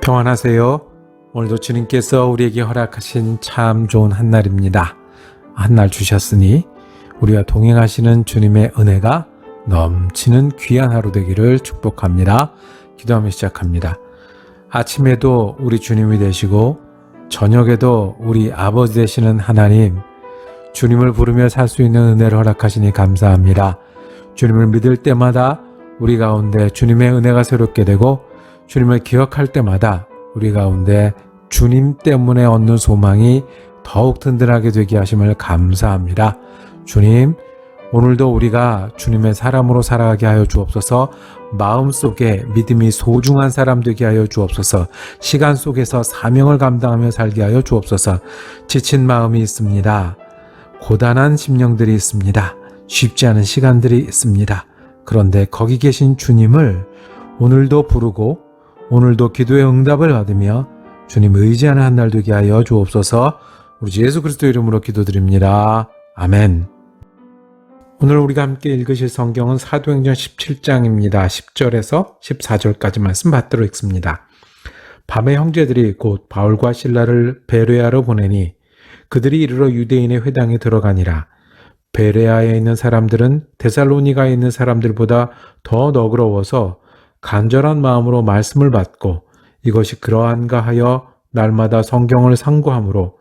평안하세요. 오늘도 주님께서 우리에게 허락하신 참 좋은 한날입니다. 한날 주셨으니 우리와 동행하시는 주님의 은혜가 넘치는 귀한 하루 되기를 축복합니다. 기도하며 시작합니다. 아침에도 우리 주님이 되시고 저녁에도 우리 아버지 되시는 하나님, 주님을 부르며 살 수 있는 은혜를 허락하시니 감사합니다. 주님을 믿을 때마다 우리 가운데 주님의 은혜가 새롭게 되고 주님을 기억할 때마다 우리 가운데 주님 때문에 얻는 소망이 더욱 든든하게 되게 하심을 감사합니다. 주님, 오늘도 우리가 주님의 사람으로 살아가게 하여 주옵소서. 마음속에 믿음이 소중한 사람 되게 하여 주옵소서. 시간 속에서 사명을 감당하며 살게 하여 주옵소서. 지친 마음이 있습니다. 고단한 심령들이 있습니다. 쉽지 않은 시간들이 있습니다. 그런데 거기 계신 주님을 오늘도 부르고 오늘도 기도의 응답을 받으며 주님 의지하는 한날 되게 하여 주옵소서. 우리 주 예수 그리스도 이름으로 기도드립니다. 아멘. 오늘 우리가 함께 읽으실 성경은 사도행전 17장입니다. 10절에서 14절까지 말씀 받도록 읽습니다. 밤에 형제들이 곧 바울과 실라를 베레아로 보내니 그들이 이르러 유대인의 회당에 들어가니라. 베레아에 있는 사람들은 데살로니가에 있는 사람들보다 더 너그러워서 간절한 마음으로 말씀을 받고 이것이 그러한가 하여 날마다 성경을 상고하므로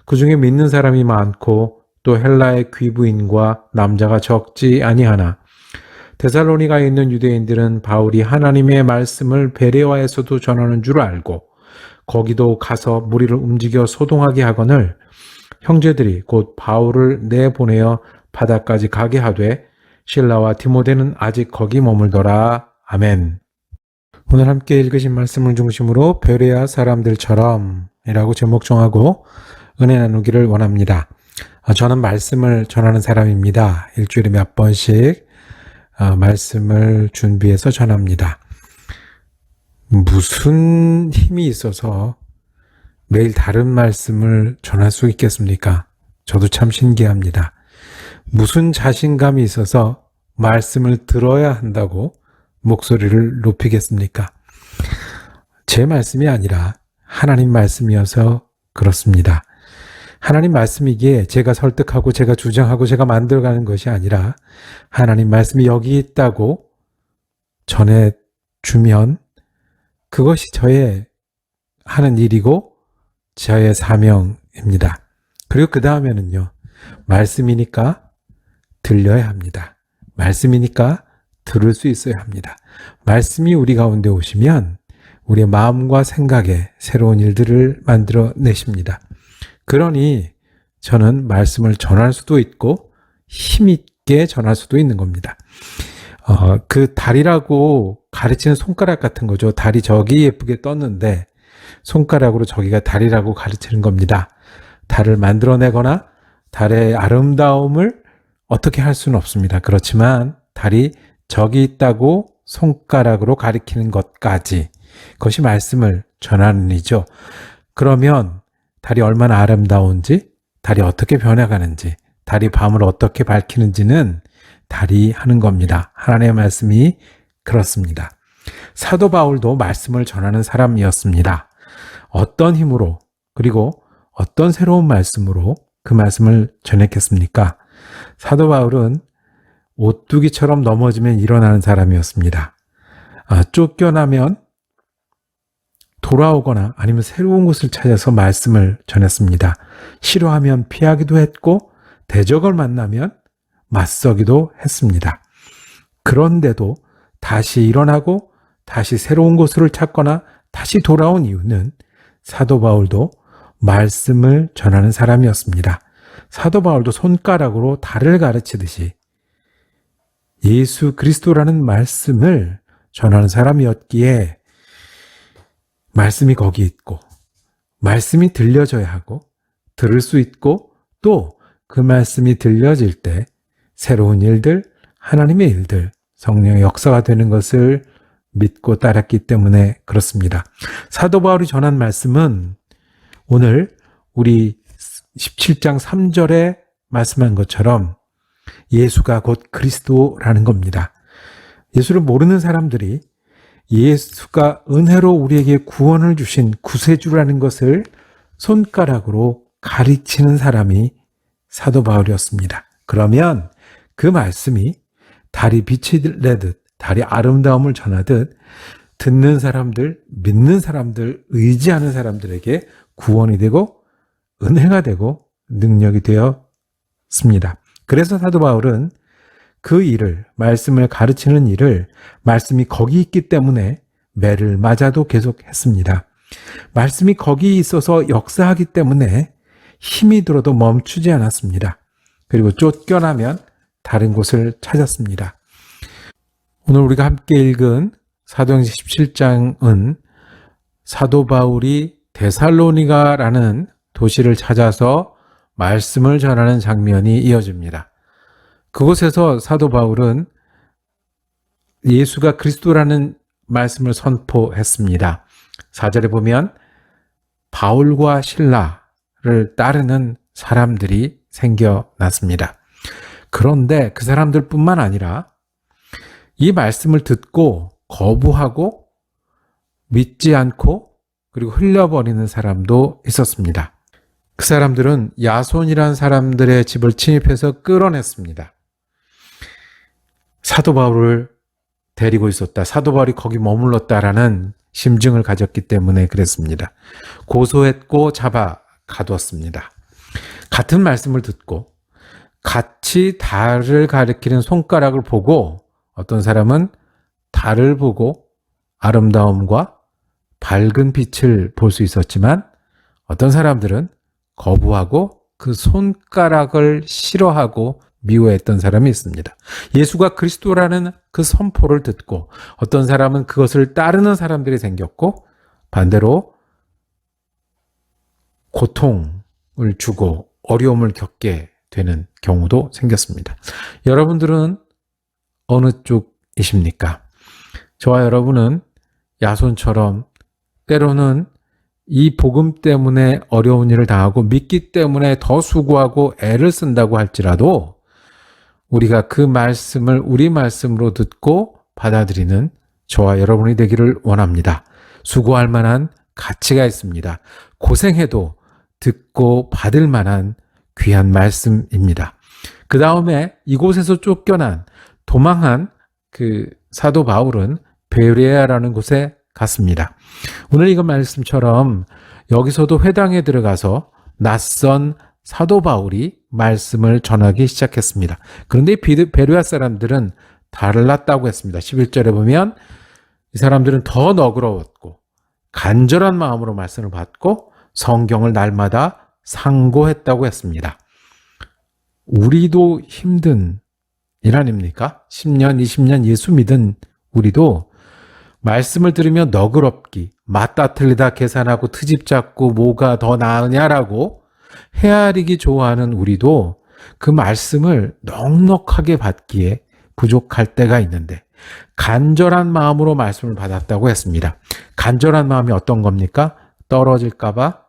그 중에 믿는 사람이 많고 또 헬라의 귀부인과 남자가 적지 아니하나 데살로니가에 있는 유대인들은 바울이 하나님의 말씀을 베레아에서도 전하는 줄 알고 거기도 가서 무리를 움직여 소동하게 하거늘 형제들이 곧 바울을 내보내어 바다까지 가게 하되 실라와 디모데는 아직 거기 머물더라. 아멘. 오늘 함께 읽으신 말씀을 중심으로 베레아 사람들처럼 이라고 제목 정하고 은혜 나누기를 원합니다. 저는 말씀을 전하는 사람입니다. 일주일에 몇 번씩 말씀을 준비해서 전합니다. 무슨 힘이 있어서 매일 다른 말씀을 전할 수 있겠습니까? 저도 참 신기합니다. 무슨 자신감이 있어서 말씀을 들어야 한다고 목소리를 높이겠습니까? 제 말씀이 아니라 하나님 말씀이어서 그렇습니다. 하나님 말씀이기에 제가 설득하고 제가 주장하고 제가 만들어가는 것이 아니라 하나님 말씀이 여기 있다고 전해주면 그것이 저의 하는 일이고 저의 사명입니다. 그리고 그 다음에는요. 말씀이니까 들려야 합니다. 말씀이니까 들을 수 있어야 합니다. 말씀이 우리 가운데 오시면 우리의 마음과 생각에 새로운 일들을 만들어내십니다. 그러니 저는 말씀을 전할 수도 있고 힘있게 전할 수도 있는 겁니다. 그 달이라고 가르치는 손가락 같은 거죠. 달이 저기 예쁘게 떴는데 손가락으로 저기가 달이라고 가르치는 겁니다. 달을 만들어내거나 달의 아름다움을 어떻게 할 수는 없습니다. 그렇지만 달이 저기 있다고 손가락으로 가리키는 것까지 그것이 말씀을 전하는 일이죠. 그러면 달이 얼마나 아름다운지, 달이 어떻게 변해가는지, 달이 밤을 어떻게 밝히는지는 달이 하는 겁니다. 하나님의 말씀이 그렇습니다. 사도 바울도 말씀을 전하는 사람이었습니다. 어떤 힘으로 그리고 어떤 새로운 말씀으로 그 말씀을 전했겠습니까? 사도 바울은 오뚜기처럼 넘어지면 일어나는 사람이었습니다. 쫓겨나면 돌아오거나 아니면 새로운 곳을 찾아서 말씀을 전했습니다. 싫어하면 피하기도 했고 대적을 만나면 맞서기도 했습니다. 그런데도 다시 일어나고 다시 새로운 곳을 찾거나 다시 돌아온 이유는 사도 바울도 말씀을 전하는 사람이었습니다. 사도 바울도 손가락으로 달을 가르치듯이 예수 그리스도라는 말씀을 전하는 사람이었기에 말씀이 거기 있고 말씀이 들려져야 하고 들을 수 있고 또 그 말씀이 들려질 때 새로운 일들, 하나님의 일들, 성령의 역사가 되는 것을 믿고 따랐기 때문에 그렇습니다. 사도 바울이 전한 말씀은 오늘 우리 17장 3절에 말씀한 것처럼 예수가 곧 그리스도라는 겁니다. 예수를 모르는 사람들이 예수가 은혜로 우리에게 구원을 주신 구세주라는 것을 손가락으로 가르치는 사람이 사도 바울이었습니다. 그러면 그 말씀이 달이 빛이 내듯 달이 아름다움을 전하듯 듣는 사람들, 믿는 사람들, 의지하는 사람들에게 구원이 되고 은혜가 되고 능력이 되었습니다. 그래서 사도 바울은 그 일을, 말씀을 가르치는 일을 말씀이 거기 있기 때문에 매를 맞아도 계속했습니다. 말씀이 거기 있어서 역사하기 때문에 힘이 들어도 멈추지 않았습니다. 그리고 쫓겨나면 다른 곳을 찾았습니다. 오늘 우리가 함께 읽은 사도행전 17장은 사도 바울이 데살로니가라는 도시를 찾아서 말씀을 전하는 장면이 이어집니다. 그곳에서 사도 바울은 예수가 그리스도라는 말씀을 선포했습니다. 4절에 보면 바울과 실라를 따르는 사람들이 생겨났습니다. 그런데 그 사람들뿐만 아니라 이 말씀을 듣고 거부하고 믿지 않고 그리고 흘려버리는 사람도 있었습니다. 그 사람들은 야손이라는 사람들의 집을 침입해서 끌어냈습니다. 사도 바울을 데리고 있었다. 사도 바울이 거기 머물렀다라는 심증을 가졌기 때문에 그랬습니다. 고소했고 잡아 가두었습니다. 같은 말씀을 듣고 같이 달을 가리키는 손가락을 보고 어떤 사람은 달을 보고 아름다움과 밝은 빛을 볼 수 있었지만 어떤 사람들은 거부하고 그 손가락을 싫어하고 미워했던 사람이 있습니다. 예수가 그리스도라는 그 선포를 듣고 어떤 사람은 그것을 따르는 사람들이 생겼고 반대로 고통을 주고 어려움을 겪게 되는 경우도 생겼습니다. 여러분들은 어느 쪽이십니까? 저와 여러분은 야손처럼 때로는 이 복음 때문에 어려운 일을 당하고 믿기 때문에 더 수고하고 애를 쓴다고 할지라도 우리가 그 말씀을 우리 말씀으로 듣고 받아들이는 저와 여러분이 되기를 원합니다. 수고할 만한 가치가 있습니다. 고생해도 듣고 받을 만한 귀한 말씀입니다. 그 다음에 이곳에서 쫓겨난 도망한 그 사도 바울은 베레아라는 곳에 갔습니다. 오늘 이거 말씀처럼 여기서도 회당에 들어가서 낯선 사도 바울이 말씀을 전하기 시작했습니다. 그런데 베레아 사람들은 달랐다고 했습니다. 11절에 보면 이 사람들은 더 너그러웠고 간절한 마음으로 말씀을 받고 성경을 날마다 상고했다고 했습니다. 우리도 힘든 일 아닙니까? 10년, 20년 예수 믿은 우리도 말씀을 들으며 너그럽기, 맞다 틀리다 계산하고 트집 잡고 뭐가 더 나으냐라고 헤아리기 좋아하는 우리도 그 말씀을 넉넉하게 받기에 부족할 때가 있는데 간절한 마음으로 말씀을 받았다고 했습니다. 간절한 마음이 어떤 겁니까? 떨어질까봐,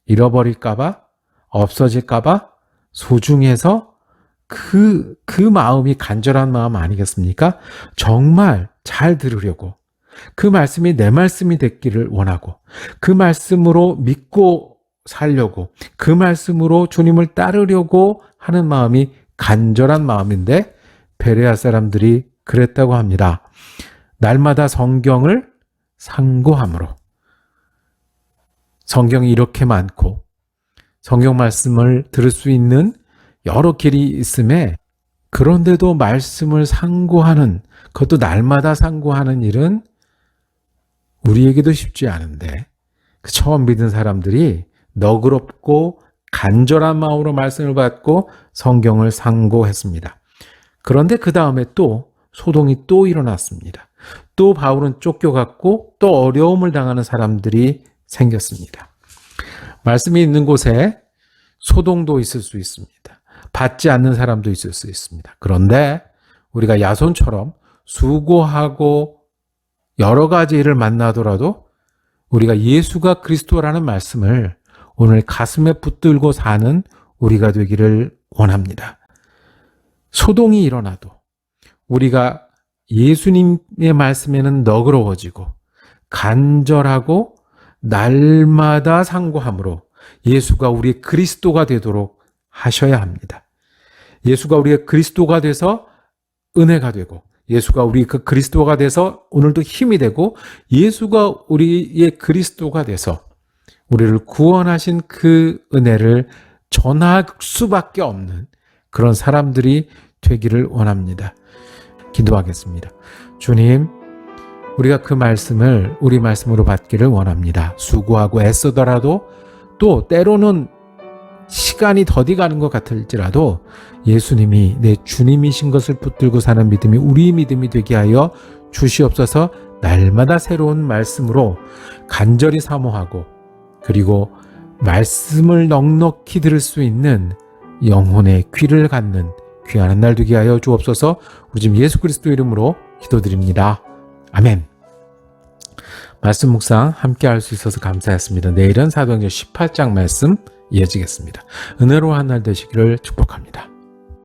잃어버릴까봐, 없어질까봐, 소중해서 그 마음이 간절한 마음 아니겠습니까? 정말 잘 들으려고 그 말씀이 내 말씀이 됐기를 원하고 그 말씀으로 믿고 살려고 그 말씀으로 주님을 따르려고 하는 마음이 간절한 마음인데 베레아 사람들이 그랬다고 합니다. 날마다 성경을 상고함으로 성경이 이렇게 많고 성경 말씀을 들을 수 있는 여러 길이 있음에 그런데도 말씀을 상고하는 그것도 날마다 상고하는 일은 우리에게도 쉽지 않은데 그 처음 믿은 사람들이 너그럽고 간절한 마음으로 말씀을 받고 성경을 상고했습니다. 그런데 그 다음에 또 소동이 또 일어났습니다. 또 바울은 쫓겨갔고 또 어려움을 당하는 사람들이 생겼습니다. 말씀이 있는 곳에 소동도 있을 수 있습니다. 받지 않는 사람도 있을 수 있습니다. 그런데 우리가 야손처럼 수고하고 여러 가지 일을 만나더라도 우리가 예수가 그리스도라는 말씀을 오늘 가슴에 붙들고 사는 우리가 되기를 원합니다. 소동이 일어나도 우리가 예수님의 말씀에는 너그러워지고 간절하고 날마다 상고함으로 예수가 우리의 그리스도가 되도록 하셔야 합니다. 예수가 우리의 그리스도가 돼서 은혜가 되고, 예수가 우리 그 그리스도가 돼서 오늘도 힘이 되고, 예수가 우리의 그리스도가 돼서 우리를 구원하신 그 은혜를 전할 수밖에 없는 그런 사람들이 되기를 원합니다. 기도하겠습니다. 주님, 우리가 그 말씀을 우리 말씀으로 받기를 원합니다. 수고하고 애쓰더라도, 또 때로는 시간이 더디 가는 것 같을지라도 예수님이 내 주님이신 것을 붙들고 사는 믿음이 우리 믿음이 되게 하여 주시옵소서. 날마다 새로운 말씀으로 간절히 사모하고, 그리고 말씀을 넉넉히 들을 수 있는 영혼의 귀를 갖는 귀한 한 날 되게 하여 주옵소서. 우리 지금 예수 그리스도 이름으로 기도드립니다. 아멘. 말씀 묵상 함께 할 수 있어서 감사했습니다. 내일은 사도행전 18장 말씀 이어지겠습니다. 은혜로운 한 날 되시기를 축복합니다.